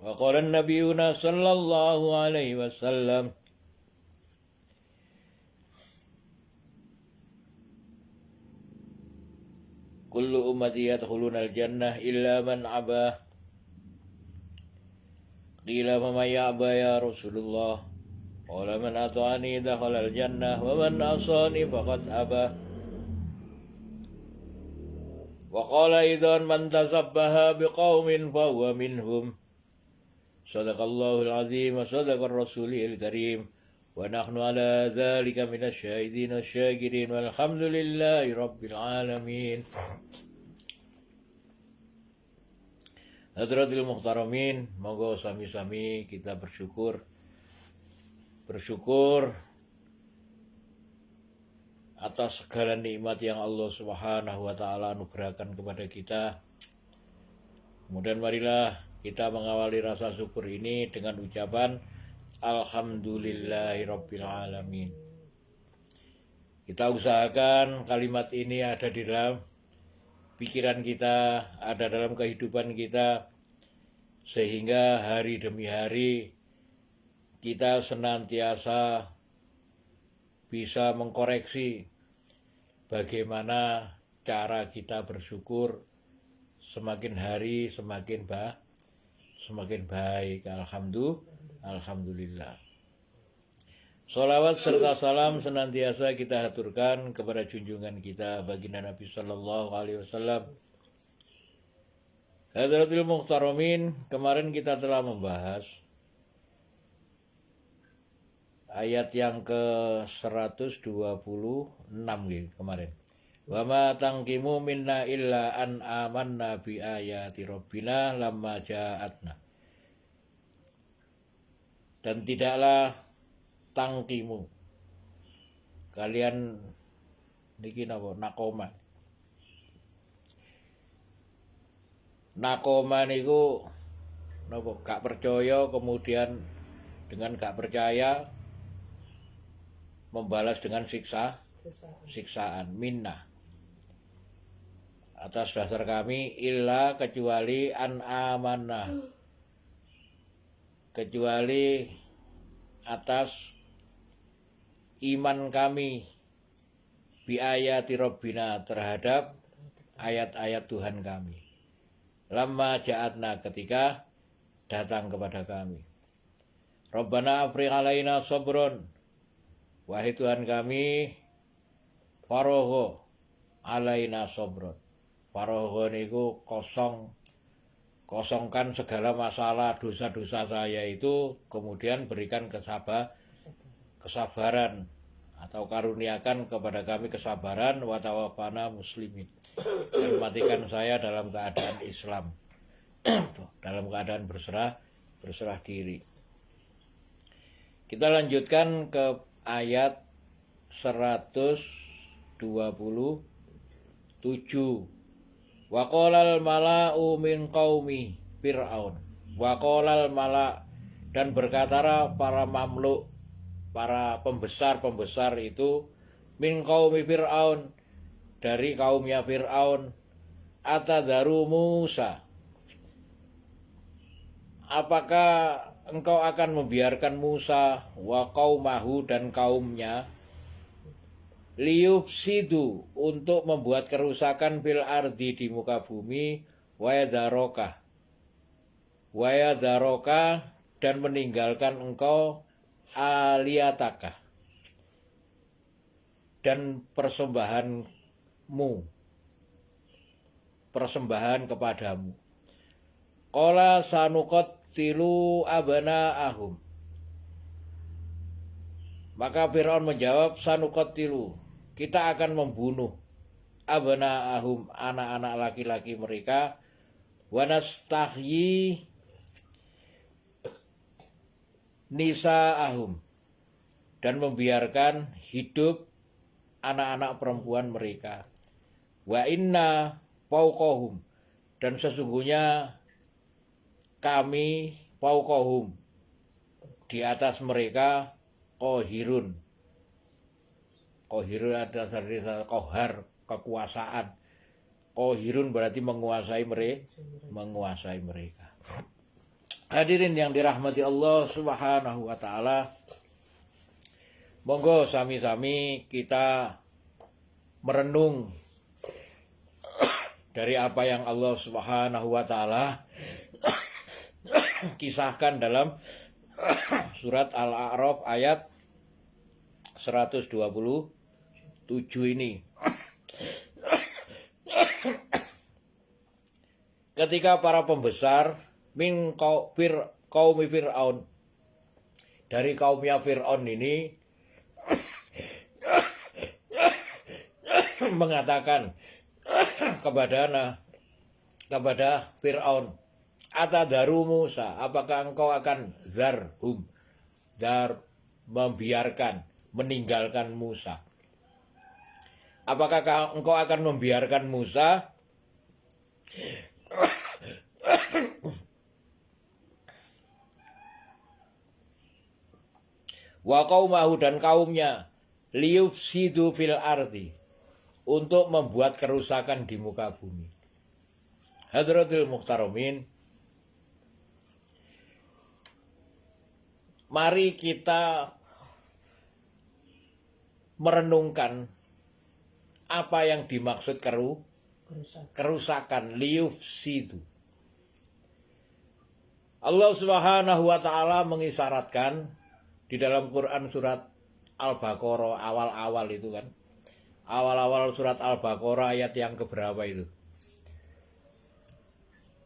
Wa qala nabiyuna sallallahu alaihi wasallam kullu ummati yadkhuluna al-jannah illa man abah. Qila faman ya'ba ya Rasulullah? Qala man ata'ani dakhala al-jannah wa man asani faqad abah. Wa qala idzan man tasabbaha biqaumin fa huwa minhum. Sadaqallahul azim wa sadaqar rasulil karim. Wa nahnu ala dzalika minasy syahidin wasyakirin walhamdulillahi rabbil alamin. Hadratil muhtaramin, monggo sami-sami kita bersyukur atas segala nikmat yang Allah Subhanahu wa taala anugerahkan kepada kita. Kemudian marilah kita mengawali rasa syukur ini dengan ucapan alhamdulillahirabbil alamin. Kita usahakan kalimat ini ada di dalam pikiran kita, ada dalam kehidupan kita, sehingga hari demi hari kita senantiasa bisa mengkoreksi bagaimana cara kita bersyukur semakin hari semakin baik. Alhamdulillah. Sholawat serta salam senantiasa kita haturkan kepada junjungan kita baginda Nabi Sallallahu Alaihi Wasallam. Hadratil muhtaramin, kemarin kita telah membahas ayat yang ke-126 gitu kemarin. Wa ma tanqimu minna illa an amanna bi ayati rabbina lamma ja'atna. Dan tidaklah tangkimu, kalian niki napa nakoma niku napa gak percaya, kemudian dengan gak percaya membalas dengan siksaan minna atas dasar kami illa kecuali an amanah, kecuali atas iman kami bi ayati rabbina terhadap ayat-ayat Tuhan kami. Lamma ja'atna ketika datang kepada kami. Rabbana afrigh alaina sabron. Wahai Tuhan kami, faragha alaina sabron. Faragha niku kosongkan segala masalah dosa-dosa saya itu, kemudian berikan kesabaran atau karuniakan kepada kami kesabaran, wa tawaffana muslimin, dan matikan saya dalam keadaan Islam, dalam keadaan berserah diri. Kita lanjutkan ke ayat 127. Wa qalal mala'u min qaumi Fir'aun. Wa qalal mala', dan berkatalah para mamluk, para pembesar itu, min qaumi Fir'aun, dari kaumnya Fir'aun, atadharu Musa, apakah engkau akan membiarkan Musa wa qaumahu, dan kaumnya, liyufsidu, untuk membuat kerusakan fil ardi, di muka bumi, wa yadharoka, dan meninggalkan engkau aliyataka, dan persembahan kepadamu. Qala sanuqattilu abna'ahum. Maka Fir'aun menjawab, sanuqattilu, kita akan membunuh abna'ahum, anak-anak laki-laki mereka, wa nastahyi nisa'ahum, dan membiarkan hidup anak-anak perempuan mereka. Wa inna fauqahum, dan sesungguhnya kami fauqahum, di atas mereka, qahirun adalah dari qahar, kekuasaan. Qahirun berarti menguasai mereka. Hadirin yang dirahmati Allah Subhanahu wa taala. Monggo sami-sami kita merenung dari apa yang Allah Subhanahu wa taala kisahkan dalam surat Al-A'raf ayat 127 ini. Ketika para pembesar min qaumi Fir'aun, dari kaumnya Fir'aun ini mengatakan kepada Fir'aun, atadaru Musa, apakah engkau akan membiarkan, meninggalkan Musa? Apakah engkau akan membiarkan Musa wa qaumahu, dan kaumnya, liyufsidu fil ardi, untuk membuat kerusakan di muka bumi. Hadratul Muhtaramin, mari kita merenungkan apa yang dimaksud kerusakan, liyufsidu. Allah Subhanahu wa taala mengisyaratkan di dalam Quran surat Al-Baqarah awal-awal itu kan. Awal-awal surat Al-Baqarah ayat yang keberapa itu?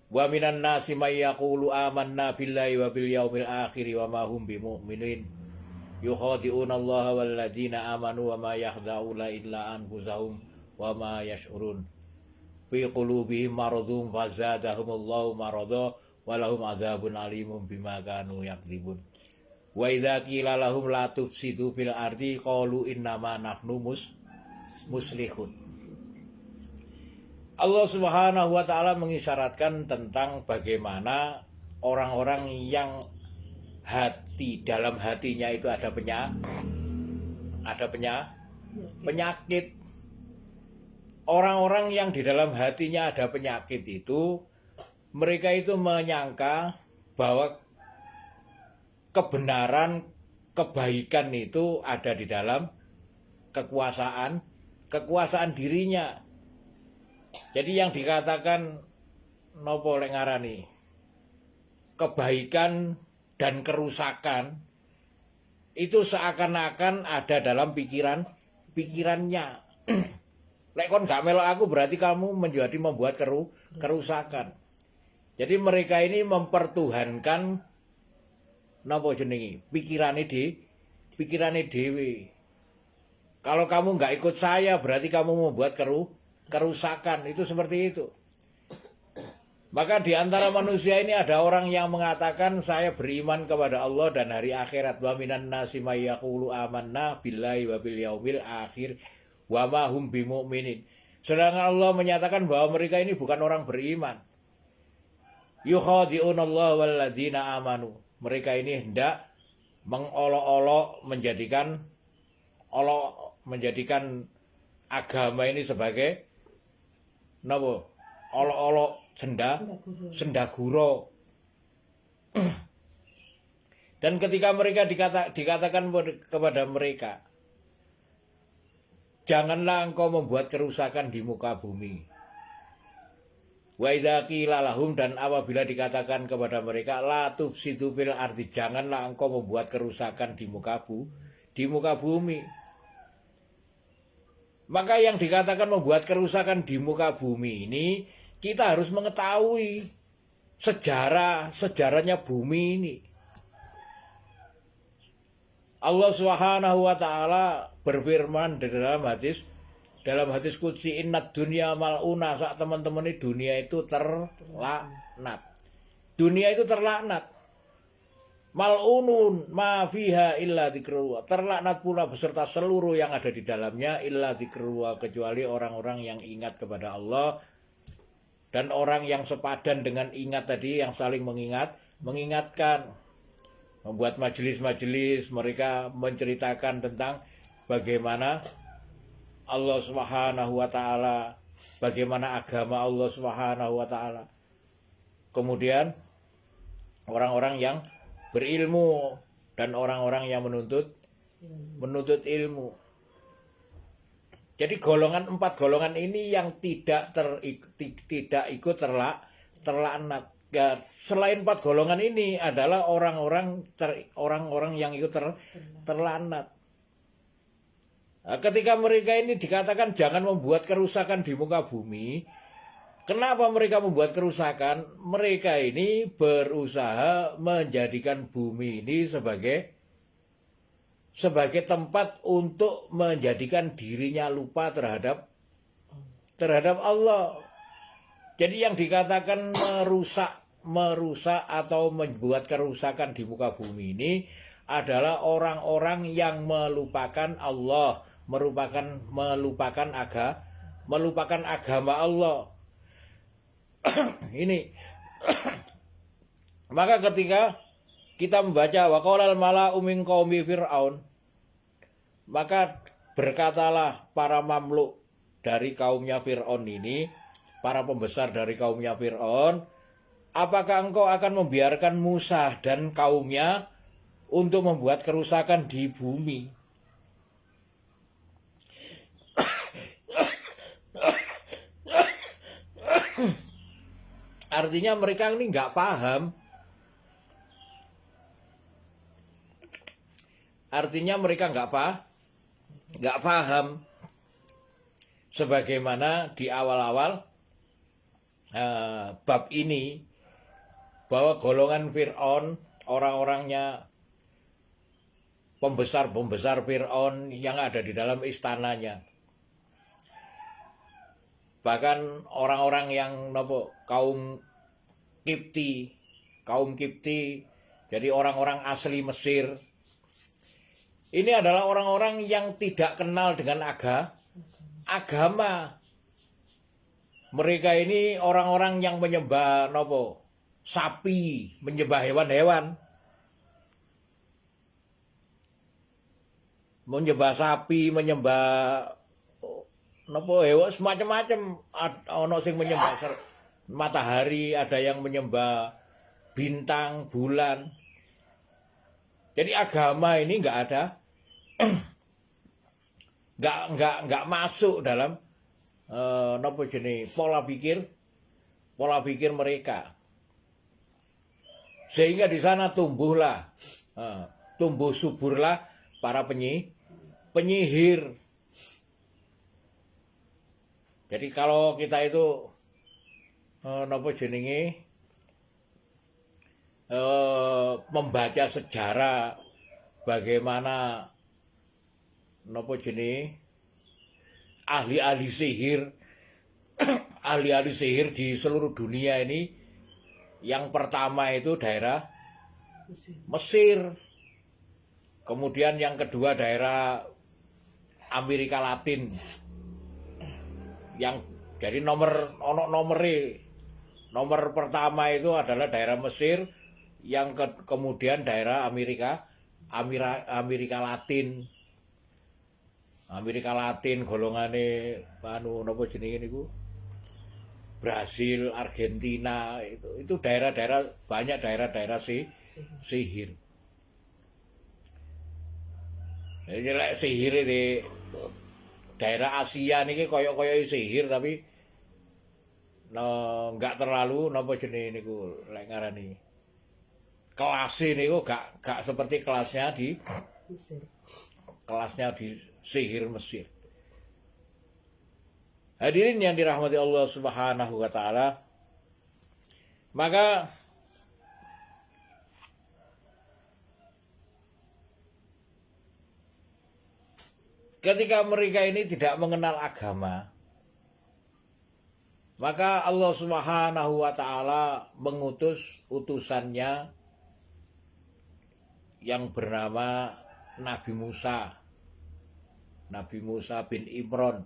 Wa minan nasi may yaqulu amanna billahi wa bil yaumil akhir wa ma hum bimu'minin yukhadi'una Allah wal ladzina amanu wa ma yakhda'una illa anfusahum wa ma yash'urun fi qulubihim maradun fazadahumullahu marada wa lahum adzabun alimun bima kanu yakdzibun. Wa idza qila lahum la tufsidu fil ardi qalu innama nahnu muslihun. Allah Subhanahu wa taala mengisyaratkan tentang bagaimana orang-orang yang dalam hatinya itu ada penyakit. Orang-orang yang di dalam hatinya ada penyakit itu, mereka itu menyangka bahwa kebenaran, kebaikan itu ada di dalam kekuasaan dirinya. Jadi yang dikatakan nopo lek ngarani kebaikan dan kerusakan itu seakan-akan ada dalam pikirannya. Lek kon gak melok aku berarti kamu membuat kerusakan. Jadi mereka ini mempertuhankan napa jenenge pikirane dhewe. Kalau kamu nggak ikut saya berarti kamu membuat kerusakan, itu seperti itu. Maka di antara manusia ini ada orang yang mengatakan saya beriman kepada Allah dan hari akhirat. Wa minan nasi may yaqulu amanna billahi wa bil yaumil akhir wa ma hum bimu'minin. Sedangkan Allah menyatakan bahwa mereka ini bukan orang beriman. Yukhadi'una Allah wal ladzina amanu. Mereka ini hendak mengolok-olok menjadikan agama ini sebagai napa? Olok-olok sendaguro. Dan ketika mereka dikatakan kepada mereka, janganlah engkau membuat kerusakan di muka bumi. Wa idza qila lahum, dan apabila dikatakan kepada mereka, la tufsidu fil ardi, janganlah engkau membuat kerusakan di muka bumi. Maka yang dikatakan membuat kerusakan di muka bumi ini, kita harus mengetahui sejarahnya bumi ini. Allah Subhanahu wa taala berfirman dalam hadis qudsi, innad dunya mal'una, saat teman-teman ini dunia itu terlaknat. Dunia itu terlaknat. Mal'unun ma fiha illa dzikrullah. Terlaknat pula beserta seluruh yang ada di dalamnya illa dzikrullah, kecuali orang-orang yang ingat kepada Allah dan orang yang sepadan dengan ingat tadi, yang saling mengingatkan. Membuat majelis-majelis, mereka menceritakan tentang bagaimana Allah Subhanahu wa taala, bagaimana agama Allah Subhanahu wa taala. Kemudian orang-orang yang berilmu dan orang-orang yang menuntut ilmu. Jadi empat golongan ini yang tidak ikut terlaknat. Ya, selain empat golongan ini adalah orang-orang yang ikut terlaknat. Nah, ketika mereka ini dikatakan jangan membuat kerusakan di muka bumi, kenapa mereka membuat kerusakan? Mereka ini berusaha menjadikan bumi ini sebagai tempat untuk menjadikan dirinya lupa terhadap Allah. Jadi yang dikatakan merusak atau membuat kerusakan di muka bumi ini adalah orang-orang yang melupakan Allah, melupakan agama Allah. Ini maka ketika kita membaca waqalal mala'u min qaumi fir'aun, maka berkatalah para mamluk dari kaumnya Fir'aun ini, para pembesar dari kaumnya Fir'aun, apakah engkau akan membiarkan Musa dan kaumnya untuk membuat kerusakan di bumi? Artinya mereka ini nggak paham. Artinya mereka nggak paham. Sebagaimana di awal-awal bab ini, bahwa golongan Fir'aun, orang-orangnya, pembesar Fir'aun yang ada di dalam istananya, bahkan orang-orang yang kaum Kipti, jadi orang-orang asli Mesir, ini adalah orang-orang yang tidak kenal dengan agama. Mereka ini orang-orang yang menyembah sapi, menyembah hewan-hewan. Menyembah sapi, menyembah hewan semacam-macam. Ono sing menyembah matahari, ada yang menyembah bintang, bulan. Jadi agama ini enggak ada, enggak masuk dalam pola pikir mereka. Sehingga di sana tumbuh suburlah para penyihir. Jadi kalau kita itu membaca sejarah bagaimana ahli-ahli sihir di seluruh dunia ini, yang pertama itu daerah Mesir, kemudian yang kedua daerah Amerika Latin, yang jadi nomor pertama itu adalah daerah Mesir, yang kemudian daerah Amerika Latin. Amerika Latin golongane Brasil, Argentina, itu daerah, banyak daerah sihir. Jadi sihir di daerah Asia niki koyok sihir, tapi enggak terlalu lek ngarani kelas niku gak seperti kelasnya di sihir Mesir. Hadirin yang dirahmati Allah Subhanahu wa taala, maka ketika mereka ini tidak mengenal agama, maka Allah Subhanahu wa taala mengutus utusannya yang bernama Nabi Musa bin Imran.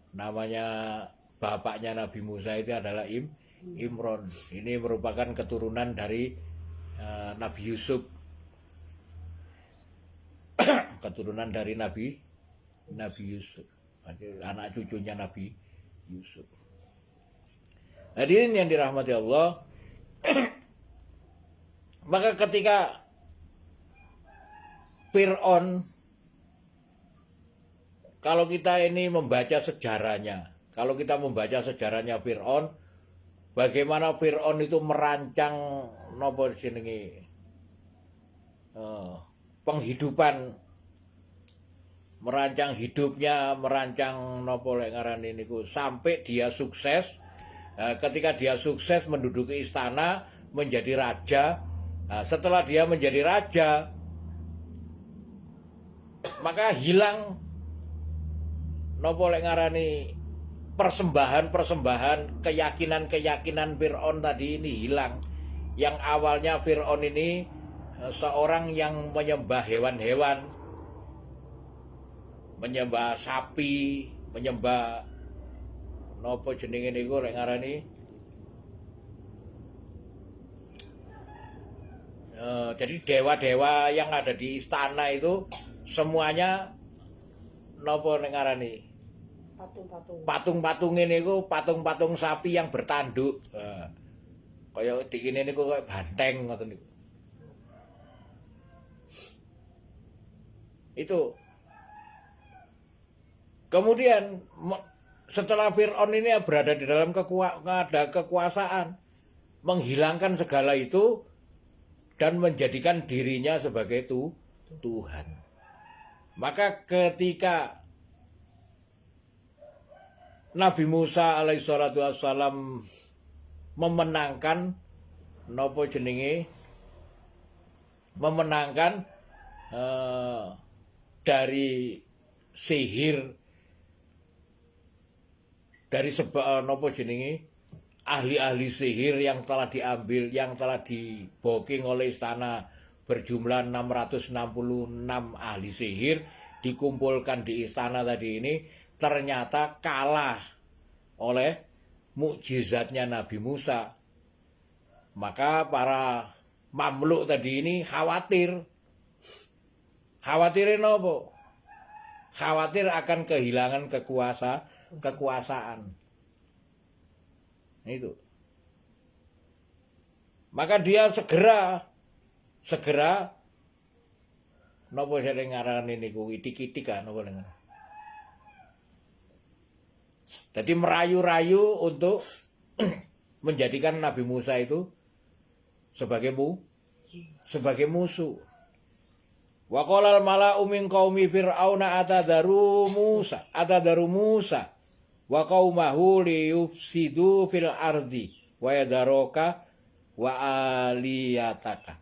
Namanya bapaknya Nabi Musa itu adalah Imran. Ini merupakan keturunan dari Nabi Yusuf. Keturunan dari Nabi Yusuf, anak cucunya Nabi Yusuf. Hadirin yang dirahmati Allah, Maka ketika Fir'aun, kalau kita ini membaca sejarahnya, kalau kita membaca sejarahnya Fir'aun, bagaimana Fir'aun itu merancang nopo jenenge penghidupan, merancang hidupnya, merancang nopo lek ngarani niku sampai dia sukses. Ketika dia sukses menduduki istana, menjadi raja. Setelah dia menjadi raja, maka hilang nopo lek ngarani persembahan-persembahan, keyakinan-keyakinan Fir'aun tadi ini hilang. Yang awalnya Fir'aun ini seorang yang menyembah hewan-hewan, menyembah sapi, menyembah nopo jenenge niku lek ngarani jadi dewa-dewa yang ada di istana itu semuanya nopo nek ngarani patung-patung ini ku patung-patung sapi yang bertanduk. Kaya dikene niku kaya banteng ngoten niku. Itu. Kemudian setelah Fir'aun ini berada di dalam kekuasaan, menghilangkan segala itu dan menjadikan dirinya sebagai Tuhan. Maka ketika Nabi Musa alaihissalatu wassalam memenangkan nopo jenenge, memenangkan dari sihir, dari nopo jenenge ahli-ahli sihir yang telah diambil, yang telah diboking oleh istana berjumlah 666 ahli sihir dikumpulkan di istana tadi ini, ternyata kalah oleh mukjizatnya Nabi Musa. Maka para Mamluk tadi ini khawatir. Khawatirin apa? Khawatir akan kehilangan kekuasaan. Itu. Maka dia segera napa sing ngarani niku itik-itik kan napa dengar. Jadi merayu-rayu untuk menjadikan Nabi Musa itu sebagai musuh. Wa qala al-mala'u min qaumi fir'auna atadaru Musa wa qaumahu liyufsidu fil ardi wa yadaraka wa aliyataka.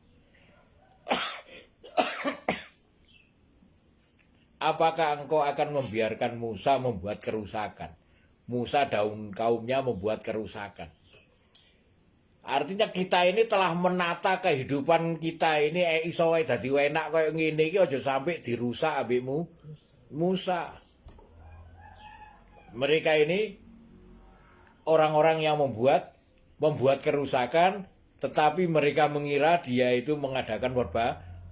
Apakah engkau akan membiarkan Musa membuat kerusakan? Musa daun kaumnya membuat kerusakan. Artinya kita ini telah menata kehidupan kita ini iso wae dadi enak kaya ngene iki aja sampai dirusak ambekmu Musa. Mereka ini orang-orang yang membuat kerusakan, tetapi mereka mengira dia itu mengadakan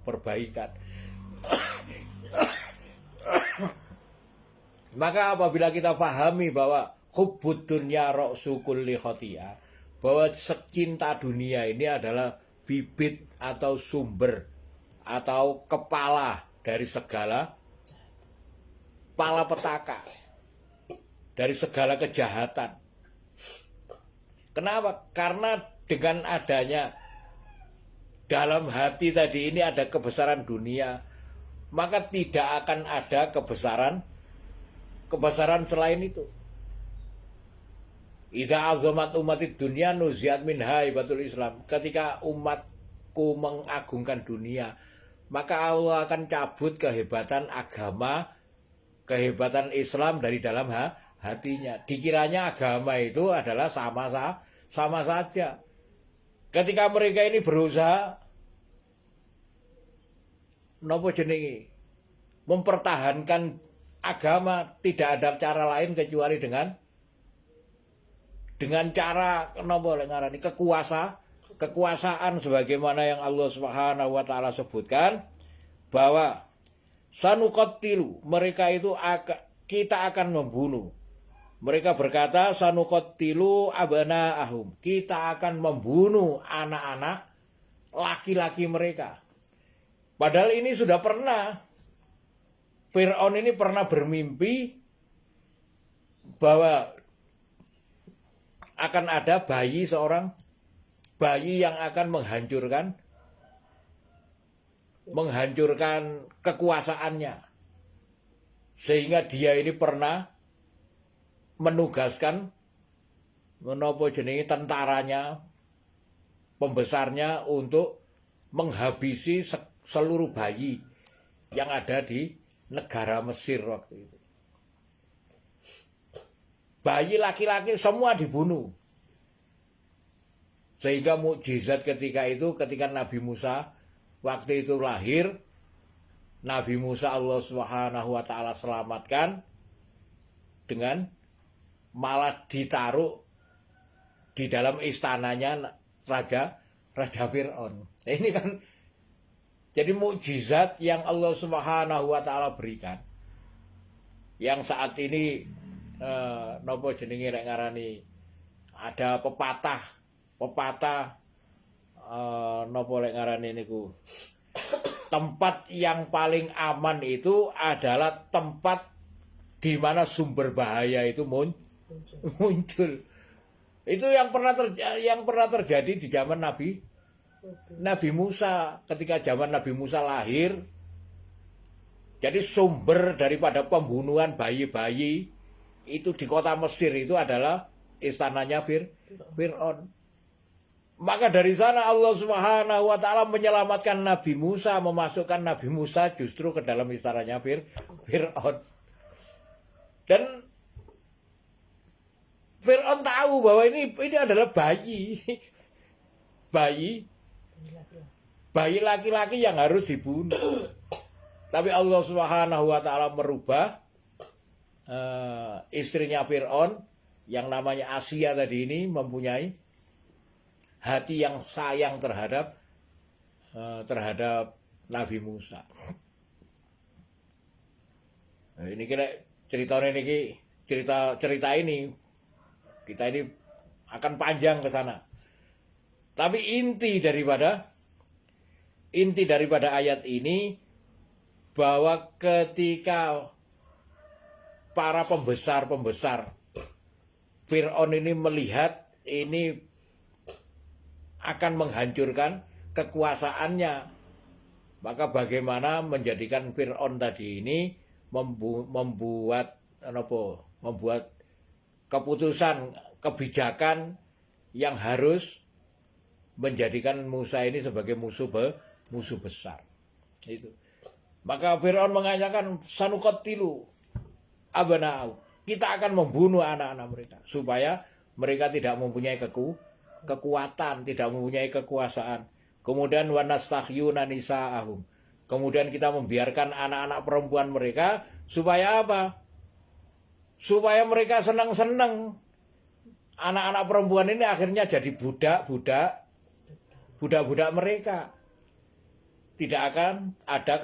perbaikan. Maka apabila kita pahami bahwa hubbud dunya ra'su kulli khati'ah, bahwa cinta dunia ini adalah bibit atau sumber atau kepala dari segala petaka, dari segala kejahatan. Kenapa? Karena dengan adanya dalam hati tadi ini ada kebesaran dunia, maka tidak akan ada kebesaran selain itu. Idza azamat umatid dunya nuziat min haibatul Islam. Ketika umatku mengagungkan dunia, maka Allah akan cabut kehebatan agama, kehebatan Islam dari dalam hatinya. Dikiranya agama itu adalah sama saja. Ketika mereka ini berusaha nopo jenenge mempertahankan agama, tidak ada cara lain kecuali dengan cara nopo ngarani kekuasaan sebagaimana yang Allah Subhanahu wa taala sebutkan bahwa sanuqattilu, mereka itu kita akan membunuh. Mereka berkata sanuqattilu abnaahum, kita akan membunuh anak-anak laki-laki mereka. Padahal ini sudah pernah. Fir'aun ini pernah bermimpi bahwa akan ada seorang bayi yang akan menghancurkan kekuasaannya. Sehingga dia ini pernah menugaskan tentaranya, pembesarnya untuk menghabisi seluruh bayi yang ada di negara Mesir waktu itu. Bayi laki-laki semua dibunuh. Sehingga mukjizat ketika Nabi Musa waktu itu lahir, Nabi Musa Allah Subhanahu wa taala selamatkan dengan malah ditaruh di dalam istananya Raja Fir'aun. Ini kan jadi mukjizat yang Allah Subhanahu wa taala berikan. Yang saat ini nopo jenenge nek ngarani ada pepatah nopo lek ngarani niku. Tempat yang paling aman itu adalah tempat di mana sumber bahaya itu muncul. Itu yang pernah terjadi di zaman Nabi Musa. Ketika zaman Nabi Musa lahir, jadi sumber daripada pembunuhan bayi-bayi itu di kota Mesir itu adalah istananya Fir'aun. Maka dari sana Allah Subhanahu wa taala menyelamatkan Nabi Musa, memasukkan Nabi Musa justru ke dalam istananya Fir'aun. Dan Fir'aun tahu bahwa ini adalah bayi laki-laki yang harus dibunuh. Tapi Allah Subhanahu wa taala merubah istrinya Fir'aun yang namanya Asia tadi ini mempunyai hati yang sayang terhadap Nabi Musa. Nah, ini kira cerita ini kita ini akan panjang ke sana. Tapi inti daripada ayat ini bahwa ketika para pembesar Fir'aun ini melihat ini akan menghancurkan kekuasaannya, maka bagaimana menjadikan Fir'aun tadi ini membuat keputusan kebijakan yang harus menjadikan Musa ini sebagai musuh besar. Itu. Maka Fir'aun mengatakan sanuqatilu abana'u. Kita akan membunuh anak-anak mereka supaya mereka tidak mempunyai kekuatan, tidak mempunyai kekuasaan. Kemudian wanastahyuna nisa'ahum. Kemudian kita membiarkan anak-anak perempuan mereka supaya apa? Supaya mereka senang-senang. Anak-anak perempuan ini akhirnya jadi budak-budak mereka. Tidak akan ada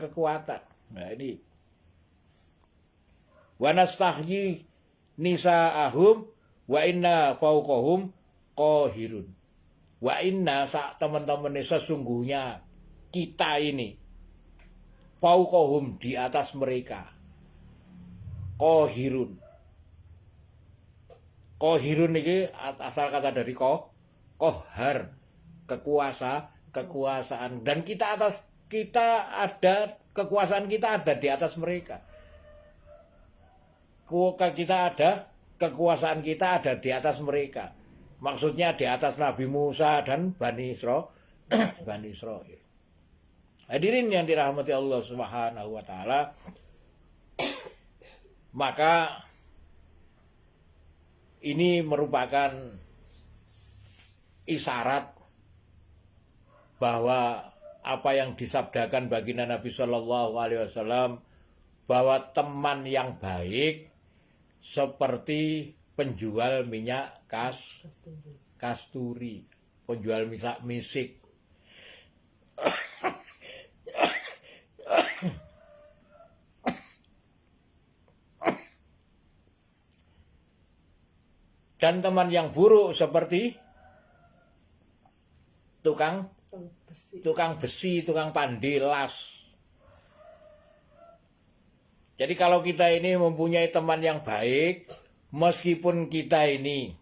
kekuatan. Nah, ini wanastahyi nisa'ahum wa inna fauqahum qahirun. Wa inna teman-teman sesungguhnya kita ini fauqahum di atas mereka. Qahirun. Qahirun ini asal kata dari qahar, kekuasaan, dan kita ada kekuasaan, kita ada di atas mereka. Kekuasaan kita ada di atas mereka. Maksudnya di atas Nabi Musa dan Bani Israil. Hadirin yang dirahmati Allah Subhanahu wa taala. Maka ini merupakan isyarat bahwa apa yang disabdakan baginda Nabi Shallallahu Alaihi Wasallam, bahwa teman yang baik seperti penjual minyak kasturi, penjual minyak misik. Dan teman yang buruk seperti tukang besi. tukang besi, tukang pandai, las. Jadi kalau kita ini mempunyai teman yang baik, meskipun kita ini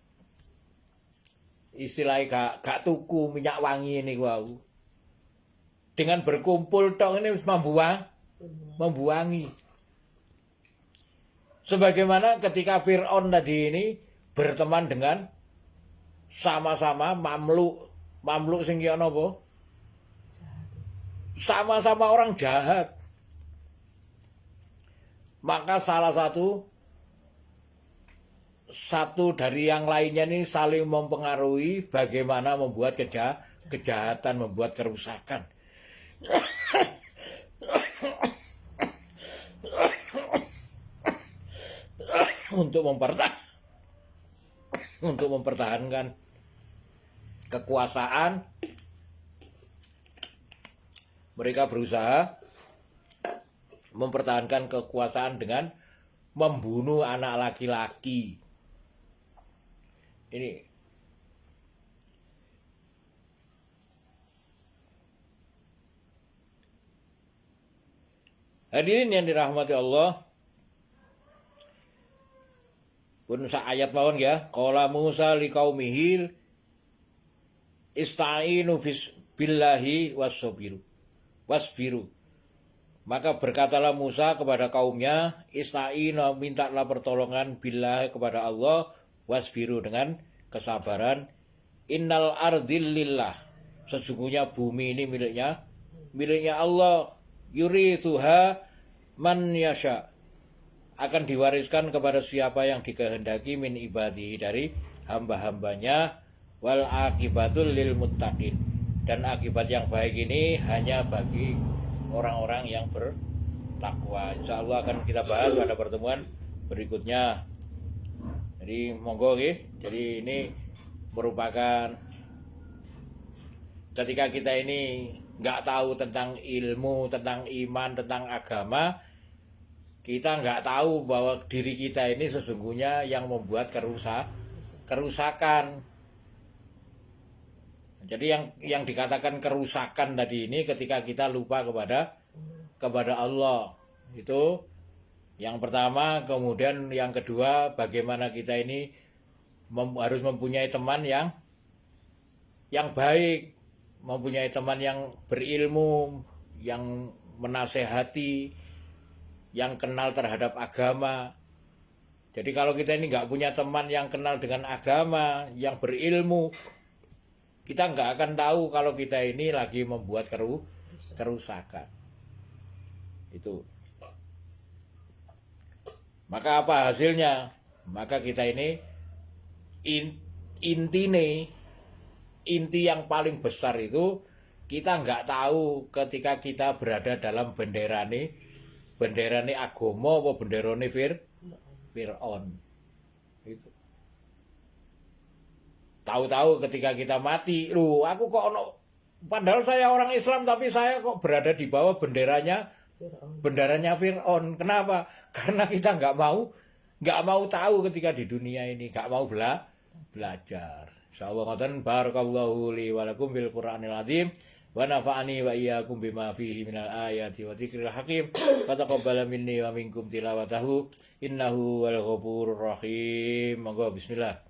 istilahnya gak tuku minyak wangi ini wow, dengan berkumpul tok ini membuangi. Sebagaimana ketika Fir'aun tadi ini berteman dengan sama-sama mamluk sing ki ana apa? Sama-sama orang jahat. Maka salah satu dari yang lainnya ini saling mempengaruhi bagaimana membuat kejahatan, membuat kerusakan. untuk mempertahankan kekuasaan, mereka berusaha mempertahankan kekuasaan dengan membunuh anak laki-laki. Ini hadirin yang dirahmati Allah. Pun ayat mawon ya. Qala Musa liqaumihi ista'inu billahi wasbiru. Maka berkatalah Musa kepada kaumnya, ista'inu, mintalah pertolongan billahi kepada Allah, wasbiru, dengan kesabaran. Innal ardil lillah, sesungguhnya bumi ini miliknya Allah. Yurithuha man yasha, akan diwariskan kepada siapa yang dikehendaki min ibadihi, dari hamba-hambanya. Wal akibatul lil muttaqin, dan akibat yang baik ini hanya bagi orang-orang yang bertakwa. Insyaallah akan kita bahas pada pertemuan berikutnya. Jadi monggo nggih. Jadi ini merupakan ketika kita ini nggak tahu tentang ilmu, tentang iman, tentang agama, kita nggak tahu bahwa diri kita ini sesungguhnya yang membuat kerusakan. Jadi yang dikatakan kerusakan tadi ini ketika kita lupa kepada Allah. Itu yang pertama. Kemudian yang kedua, bagaimana kita ini harus mempunyai teman yang baik, mempunyai teman yang berilmu, yang menasehati, yang kenal terhadap agama. Jadi kalau kita ini nggak punya teman yang kenal dengan agama, yang berilmu, kita nggak akan tahu kalau kita ini lagi membuat kerusakan. Itu. Maka apa hasilnya? Maka kita ini inti yang paling besar itu kita nggak tahu ketika kita berada dalam benderane agama apa benderane Fir'aun. Itu. Tahu-tahu ketika kita mati, aku kok padahal saya orang Islam tapi saya kok berada di bawah benderanya Fir'aun. Kenapa? Karena kita nggak mau tahu ketika di dunia ini, nggak mau belajar. Insyaallah ngoten. Barakallahu li wa lakum bil Qur'anil azim wa nafa'ani wa iyyakum bima fihi minal ayati wa dzikril hakim. Wa taqabbala minni wa minkum tilawatahu innahu wal ghafurur rahim. Monggo bismillah.